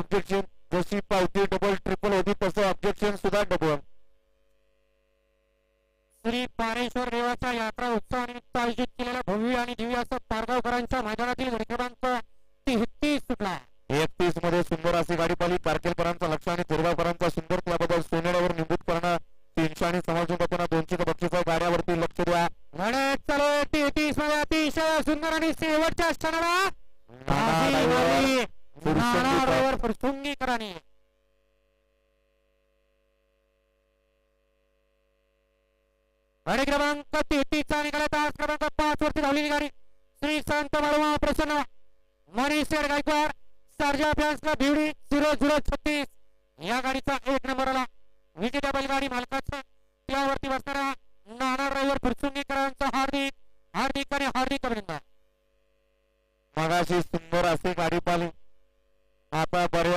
Objection. जशी पावती double triple होती तसं ऑब्जेक्शन सुद्धा डबल. श्री पारेश्वर देवाच्या यात्रा उत्सवानिमित्त आयोजित केलेल्या भव्य आणि दिव्य असं पारगावकरांच्या मैदानातील क्रमांक 33 सुटला. 31 मध्ये सुंदर अशी गाडी पाहिली. कारकेलकरांचा लक्ष आणि तिरगावकरांचा सुंदर त्याबद्दल सोनेड्यावर निंबूत करणं 300 आणि समाजून करताना 200 बक्षीस गाड्यावरती लक्ष द्या. लढत चालू आहे 33 मध्ये अतिशय सुंदर आणि शेवटच्या क्षणाला ड्रायव्हर फुरसुंगीकरांनी गाडी क्रमांक 33 चा निघाला. तास क्रमांक 5 वरती धावलेली गाडी श्री संत बाळूमामा प्रसन्न मनीष गायकवाड सर्जा फॅन्स क्लब भिवडी 0036 या गाडीचा 1 नंबर आला. विजेत्या बैलगाडी मालकाचा त्यावरती बसणारा नाना ड्रायव्हर फुरसुंगीकरांचा हार्दिक हार्दिक आणि हार्दिक अभिनंदन. मगाशी सुंदर अशी गाडी पाहिली. आता बरे